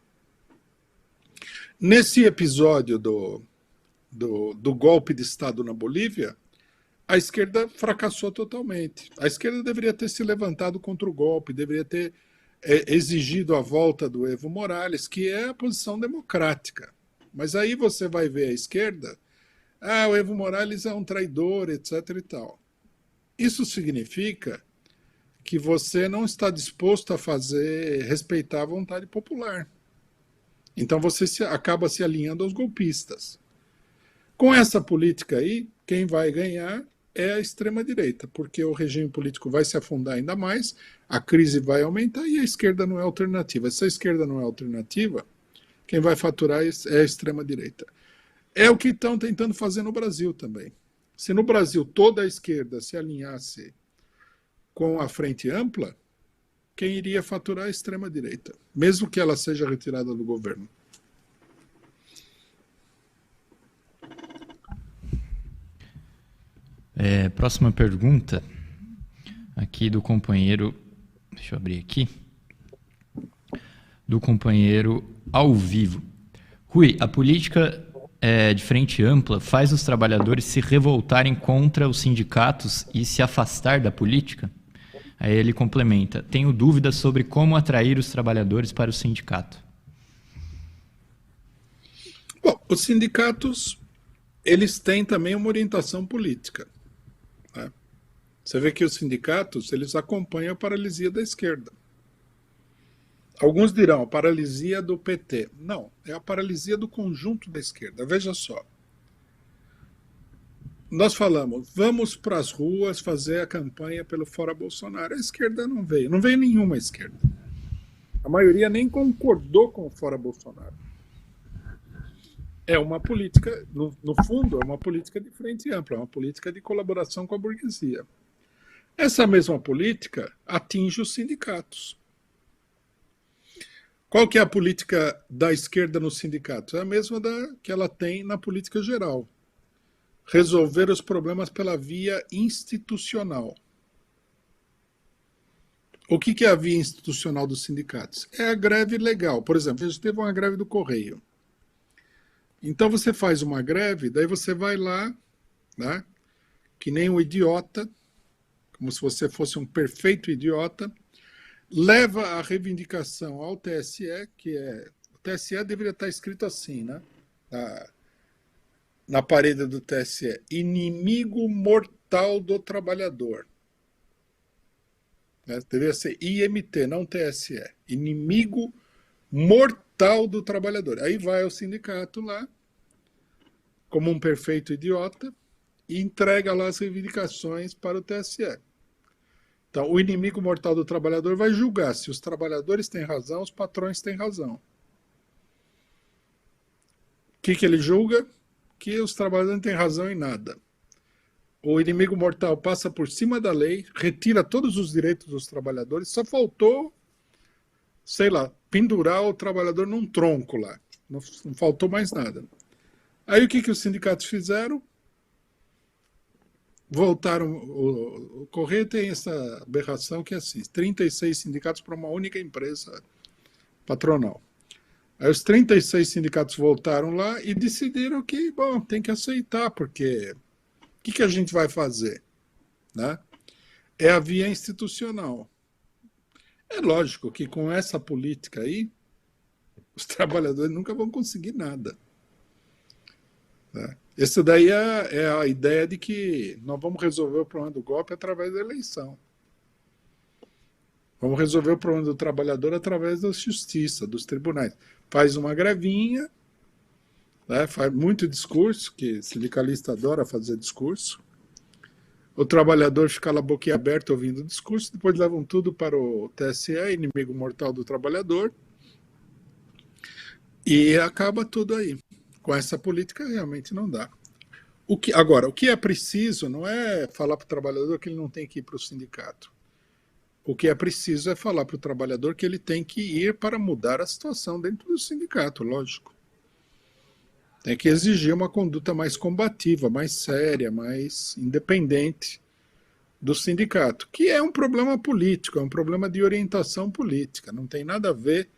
Nesse episódio do golpe de Estado na Bolívia, a esquerda fracassou totalmente. A esquerda deveria ter se levantado contra o golpe, deveria ter exigido a volta do Evo Morales, que é a posição democrática. Mas aí você vai ver a esquerda, o Evo Morales é um traidor, etc. e tal. Isso significa que você não está disposto a respeitar a vontade popular. Então você acaba se alinhando aos golpistas. Com essa política aí, quem vai ganhar é a extrema-direita, porque o regime político vai se afundar ainda mais, a crise vai aumentar e a esquerda não é alternativa. Se a esquerda não é alternativa, quem vai faturar é a extrema-direita. É o que estão tentando fazer no Brasil também. Se no Brasil toda a esquerda se alinhasse com a Frente Ampla, quem iria faturar é a extrema-direita, mesmo que ela seja retirada do governo. Próxima pergunta, aqui do companheiro, deixa eu abrir aqui, do companheiro ao vivo. Rui, a política de frente ampla faz os trabalhadores se revoltarem contra os sindicatos e se afastar da política? Aí ele complementa, tenho dúvidas sobre como atrair os trabalhadores para o sindicato. Bom, os sindicatos, eles têm também uma orientação política. Né? Você vê que os sindicatos, eles acompanham a paralisia da esquerda. Alguns dirão, a paralisia do PT. Não, é a paralisia do conjunto da esquerda. Veja só. Nós falamos, vamos para as ruas fazer a campanha pelo Fora Bolsonaro. A esquerda não veio nenhuma esquerda. A maioria nem concordou com o Fora Bolsonaro. É uma política, no fundo, é uma política de frente ampla, é uma política de colaboração com a burguesia. Essa mesma política atinge os sindicatos. Qual que é a política da esquerda nos sindicatos? É a mesma que ela tem na política geral. Resolver os problemas pela via institucional. O que é a via institucional dos sindicatos? É a greve legal. Por exemplo, a gente teve uma greve do Correio. Então você faz uma greve, daí você vai lá, né, que nem um idiota, como se você fosse um perfeito idiota, leva a reivindicação ao TSE, o TSE deveria estar escrito assim, né, na parede do TSE, inimigo mortal do trabalhador. Deveria ser IMT, não TSE, inimigo mortal do trabalhador. Aí vai o sindicato lá, como um perfeito idiota, e entrega lá as reivindicações para o TSE. Então, o inimigo mortal do trabalhador vai julgar se os trabalhadores têm razão, os patrões têm razão. O que ele julga? Que os trabalhadores não têm razão em nada. O inimigo mortal passa por cima da lei, retira todos os direitos dos trabalhadores, só faltou, sei lá, pendurar o trabalhador num tronco lá. Não faltou mais nada. Aí o que os sindicatos fizeram? Voltaram. O Correio tem essa aberração que é assim: 36 sindicatos para uma única empresa patronal. Aí os 36 sindicatos voltaram lá e decidiram que, bom, tem que aceitar, porque o que a gente vai fazer? Né? É a via institucional. É lógico que com essa política aí, os trabalhadores nunca vão conseguir nada. Né? Essa daí é a ideia de que nós vamos resolver o problema do golpe através da eleição. Vamos resolver o problema do trabalhador através da justiça, dos tribunais. Faz uma grevinha, né? Faz muito discurso, que sindicalista adora fazer discurso. O trabalhador fica lá boquiaberto ouvindo o discurso, depois levam tudo para o TSE, inimigo mortal do trabalhador, e acaba tudo aí. Com essa política realmente não dá. Agora, o que é preciso não é falar para o trabalhador que ele não tem que ir para o sindicato. O que é preciso é falar para o trabalhador que ele tem que ir para mudar a situação dentro do sindicato, lógico. Tem que exigir uma conduta mais combativa, mais séria, mais independente do sindicato, que é um problema político, é um problema de orientação política, não tem nada a ver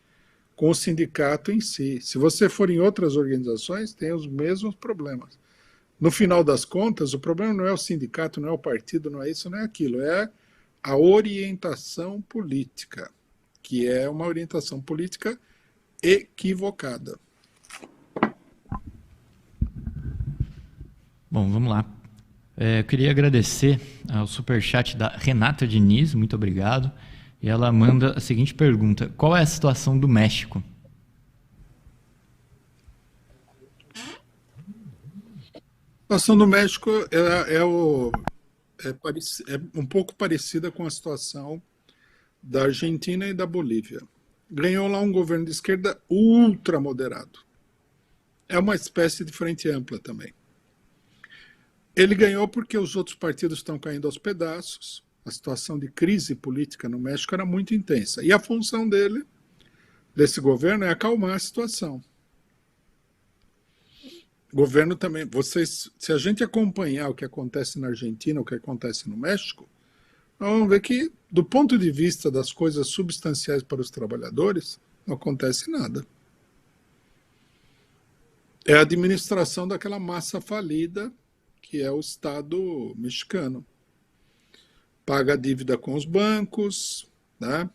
com o sindicato em si. Se você for em outras organizações, tem os mesmos problemas. No final das contas, o problema não é o sindicato, não é o partido, não é isso, não é aquilo, é a orientação política, que é uma orientação política equivocada. Bom, vamos lá. Eu queria agradecer ao superchat da Renata Diniz, muito obrigado. E ela manda a seguinte pergunta: qual é a situação do México? A situação do México é um pouco parecida com a situação da Argentina e da Bolívia. Ganhou lá um governo de esquerda ultramoderado. É uma espécie de frente ampla também. Ele ganhou porque os outros partidos estão caindo aos pedaços. A situação de crise política no México era muito intensa. E a função desse governo, é acalmar a situação. Governo também. Vocês, se a gente acompanhar o que acontece na Argentina, o que acontece no México, nós vamos ver que, do ponto de vista das coisas substanciais para os trabalhadores, não acontece nada. É a administração daquela massa falida que é o Estado mexicano. Paga a dívida com os bancos, né?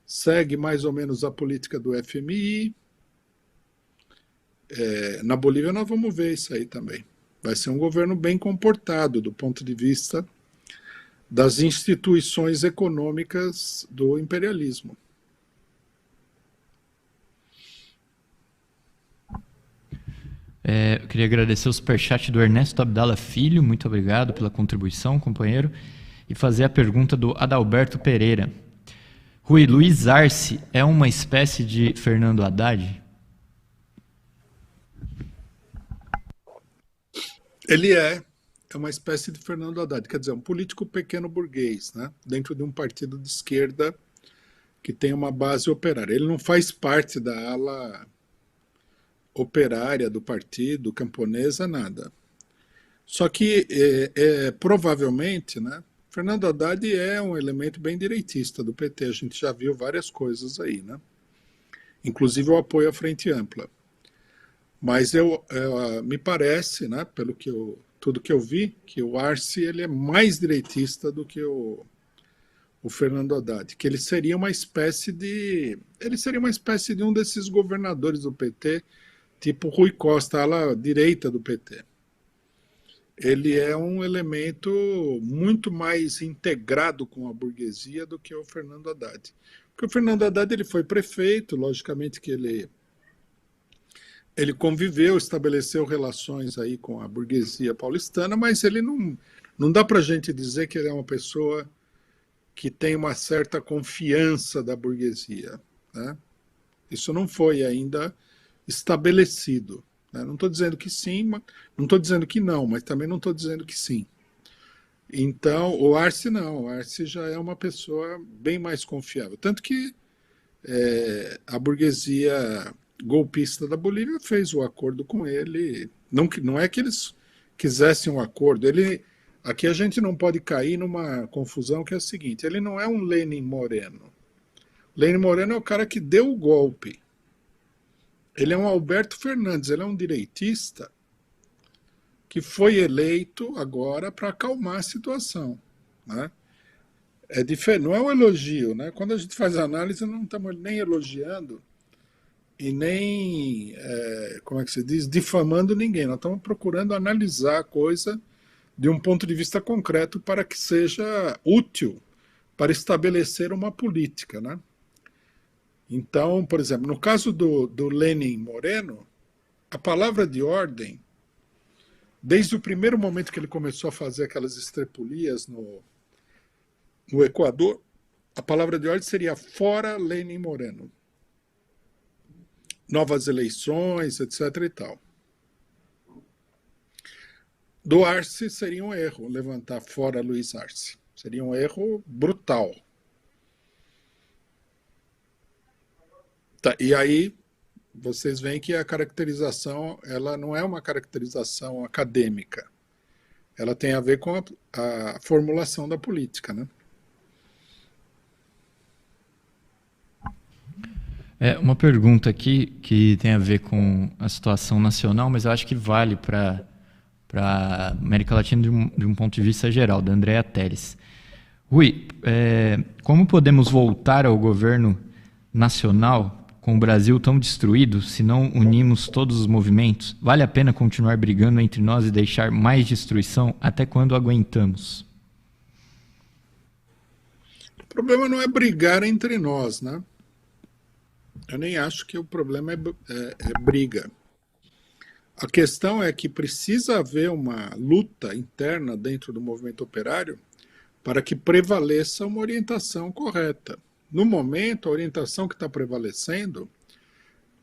Segue mais ou menos a política do FMI. Na Bolívia nós vamos ver isso aí também. Vai ser um governo bem comportado do ponto de vista das instituições econômicas do imperialismo. Eu queria agradecer o superchat do Ernesto Abdala Filho, muito obrigado pela contribuição, companheiro, e fazer a pergunta do Adalberto Pereira. Rui, Luiz Arce é uma espécie de Fernando Haddad? Ele é uma espécie de Fernando Haddad, quer dizer, um político pequeno burguês, né? Dentro de um partido de esquerda que tem uma base operária. Ele não faz parte da ala operária do partido, camponesa, nada. Só que, provavelmente, né, Fernando Haddad é um elemento bem direitista do PT, a gente já viu várias coisas aí, né? Inclusive o apoio à Frente Ampla. Mas me parece, né, pelo que tudo que eu vi, que o Arce ele é mais direitista do que o Fernando Haddad, que ele seria uma espécie de um desses governadores do PT, tipo Rui Costa, ala direita do PT. Ele é um elemento muito mais integrado com a burguesia do que o Fernando Haddad. Porque o Fernando Haddad ele foi prefeito, logicamente que ele conviveu, estabeleceu relações aí com a burguesia paulistana, mas ele não dá para a gente dizer que ele é uma pessoa que tem uma certa confiança da burguesia, né? Isso não foi ainda estabelecido, né? Não estou dizendo que sim, não estou dizendo que não, mas também não estou dizendo que sim. Então, o Arce não, o Arce já é uma pessoa bem mais confiável. Tanto que a burguesia golpista da Bolívia fez o acordo com ele. Não é que eles quisessem um acordo. Aqui a gente não pode cair numa confusão que é a seguinte: ele não é um Lenin Moreno. Lenin Moreno é o cara que deu o golpe. Ele é um Alberto Fernandes, ele é um direitista que foi eleito agora para acalmar a situação, né? É diferente, não é um elogio, né? Quando a gente faz análise, não estamos nem elogiando e nem, como é que se diz, difamando ninguém. Nós estamos procurando analisar a coisa de um ponto de vista concreto para que seja útil para estabelecer uma política, né? Então, por exemplo, no caso do Lenin Moreno, a palavra de ordem, desde o primeiro momento que ele começou a fazer aquelas estrepulias no Equador, a palavra de ordem seria fora Lenin Moreno. Novas eleições, etc. e tal. Do Arce seria um erro levantar fora Luiz Arce. Seria um erro brutal. Tá, e aí vocês veem que a caracterização ela não é uma caracterização acadêmica. Ela tem a ver com a formulação da política, né? Uma pergunta aqui que tem a ver com a situação nacional, mas eu acho que vale para a América Latina de um ponto de vista geral, da Andrea Teles. Rui, como podemos voltar ao governo nacional com o Brasil tão destruído se não unimos todos os movimentos? Vale a pena continuar brigando entre nós e deixar mais destruição? Até quando aguentamos? O problema não é brigar entre nós, né? Eu nem acho que o problema é briga. A questão é que precisa haver uma luta interna dentro do movimento operário para que prevaleça uma orientação correta. No momento, a orientação que está prevalecendo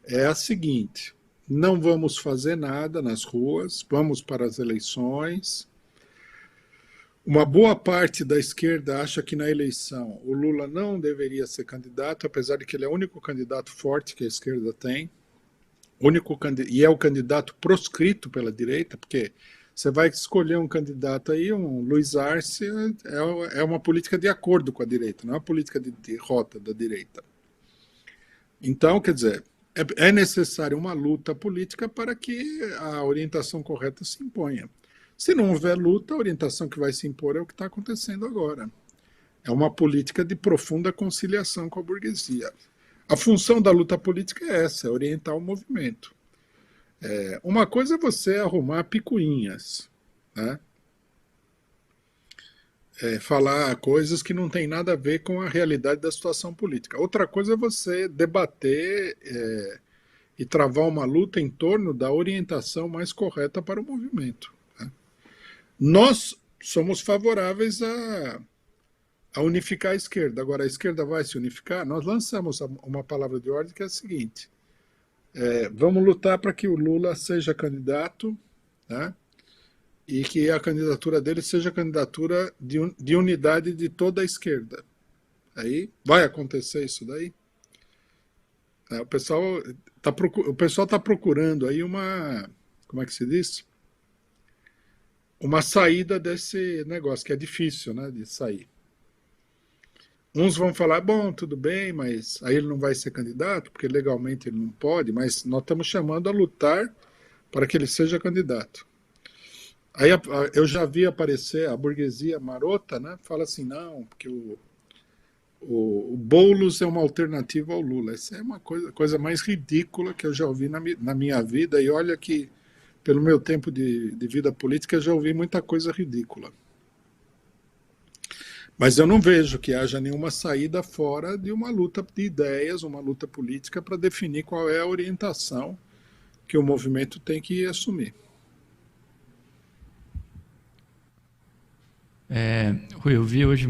é a seguinte: não vamos fazer nada nas ruas, vamos para as eleições. Uma boa parte da esquerda acha que na eleição o Lula não deveria ser candidato, apesar de que ele é o único candidato forte que a esquerda tem. e é o candidato proscrito pela direita, porque você vai escolher um candidato aí, um Luiz Arce, é uma política de acordo com a direita, não é uma política de derrota da direita. Então, quer dizer, é necessário uma luta política para que a orientação correta se imponha. Se não houver luta, a orientação que vai se impor é o que está acontecendo agora. É uma política de profunda conciliação com a burguesia. A função da luta política é essa, é orientar o movimento. Uma coisa é você arrumar picuinhas, né? Falar coisas que não tem nada a ver com a realidade da situação política. Outra coisa é você debater e travar uma luta em torno da orientação mais correta para o movimento, né? Nós somos favoráveis a unificar a esquerda. Agora, a esquerda vai se unificar? Nós lançamos uma palavra de ordem que é a seguinte: vamos lutar para que o Lula seja candidato, né? E que a candidatura dele seja a candidatura de unidade de toda a esquerda. Aí vai acontecer isso daí? O pessoal está procurando aí como é que se diz? Uma saída desse negócio, que é difícil, né, de sair. Uns vão falar, bom, tudo bem, mas aí ele não vai ser candidato, porque legalmente ele não pode, mas nós estamos chamando a lutar para que ele seja candidato. Aí eu já vi aparecer a burguesia marota, né? Fala assim, não, porque o Boulos é uma alternativa ao Lula. Essa é uma coisa mais ridícula que eu já ouvi na minha vida, e olha que, pelo meu tempo de vida política, eu já ouvi muita coisa ridícula. Mas eu não vejo que haja nenhuma saída fora de uma luta de ideias, uma luta política para definir qual é a orientação que o movimento tem que assumir. Rui, eu vi hoje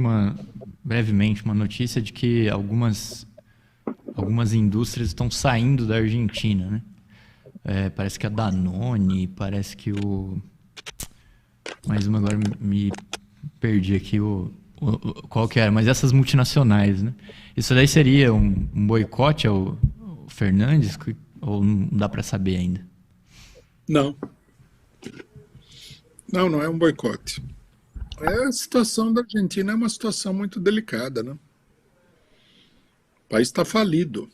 brevemente uma notícia de que algumas indústrias estão saindo da Argentina, né? Parece que a Danone, parece que mais uma agora me perdi aqui qual que era, mas essas multinacionais, né? Isso daí seria um boicote ao Fernandes, ou não dá para saber ainda? Não. Não é um boicote. A situação da Argentina é uma situação muito delicada, né? O país está falido.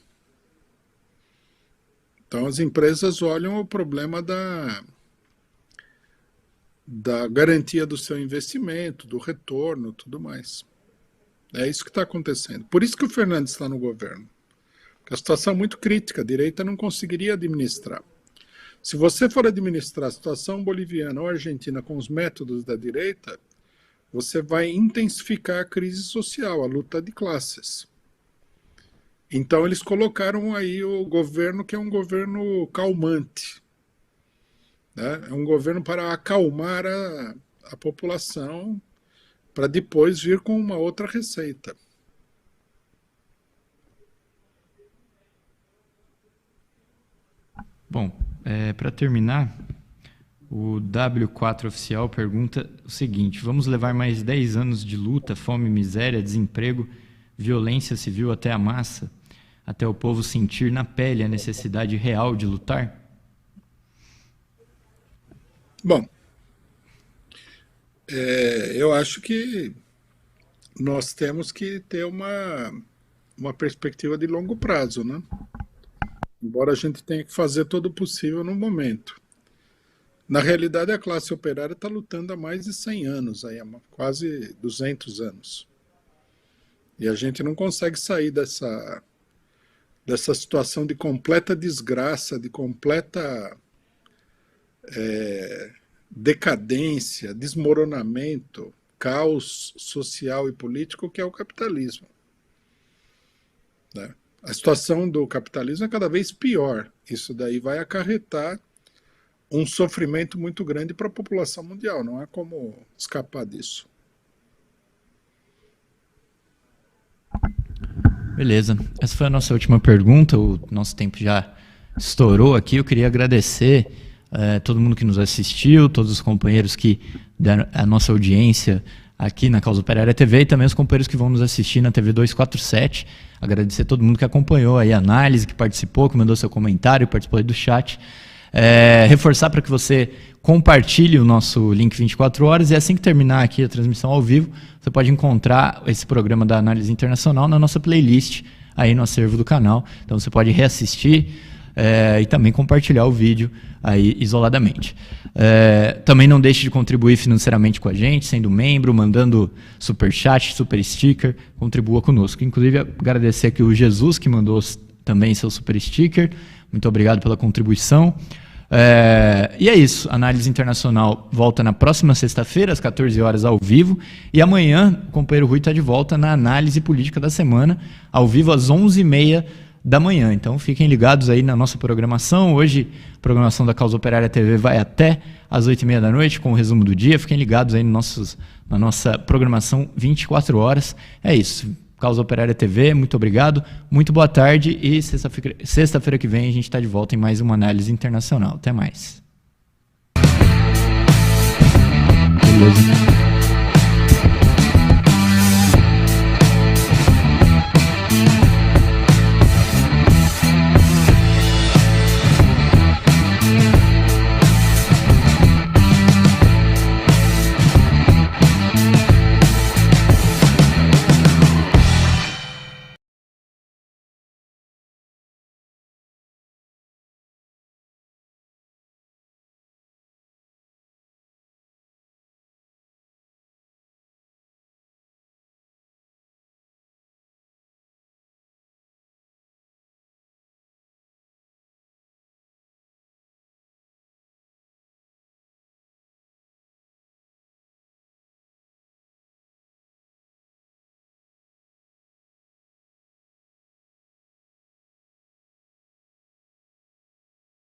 Então as empresas olham o problema da garantia do seu investimento, do retorno, tudo mais. É isso que está acontecendo. Por isso que o Fernandes está no governo. Porque a situação é muito crítica, a direita não conseguiria administrar. Se você for administrar a situação boliviana ou argentina com os métodos da direita, você vai intensificar a crise social, a luta de classes. Então eles colocaram aí o governo, que é um governo calmante, né? É um governo para acalmar a população, para depois vir com uma outra receita. Bom, para terminar, o W4 Oficial pergunta o seguinte: vamos levar mais 10 anos de luta, fome, miséria, desemprego, violência civil até a massa, até o povo sentir na pele a necessidade real de lutar? Bom, eu acho que nós temos que ter uma perspectiva de longo prazo, né? Embora a gente tenha que fazer todo o possível no momento. Na realidade, a classe operária está lutando há mais de 100 anos, aí, há quase 200 anos. E a gente não consegue sair dessa situação de completa desgraça, de completa decadência, desmoronamento, caos social e político que é o capitalismo, né? A situação do capitalismo é cada vez pior. Isso daí vai acarretar um sofrimento muito grande para a população mundial. Não há como escapar disso. Beleza. Essa foi a nossa última pergunta. O nosso tempo já estourou aqui. Eu queria agradecer todo mundo que nos assistiu, todos os companheiros que deram a nossa audiência aqui na Causa Operária TV e também os companheiros que vão nos assistir na TV 247. Agradecer a todo mundo que acompanhou aí a análise, que participou, que mandou seu comentário, participou aí do chat. Reforçar para que você compartilhe o nosso link 24 horas e assim que terminar aqui a transmissão ao vivo, você pode encontrar esse programa da Análise Internacional na nossa playlist aí no acervo do canal. Então você pode reassistir e também compartilhar o vídeo aí isoladamente. Também não deixe de contribuir financeiramente com a gente, sendo membro, mandando superchat, super sticker, contribua conosco. Inclusive agradecer aqui o Jesus que mandou também seu super sticker. Muito obrigado pela contribuição. E é isso, Análise Internacional volta na próxima sexta-feira, às 14 horas, ao vivo. E amanhã, o companheiro Rui está de volta na Análise Política da Semana, ao vivo às 11h30 da manhã. Então fiquem ligados aí na nossa programação. Hoje, a programação da Causa Operária TV vai até às 8h30 da noite, com o resumo do dia. Fiquem ligados aí na nossa programação 24 horas. É isso. Causa Operária TV, muito obrigado, muito boa tarde e sexta-feira que vem a gente está de volta em mais uma Análise Internacional. Até mais. Beleza.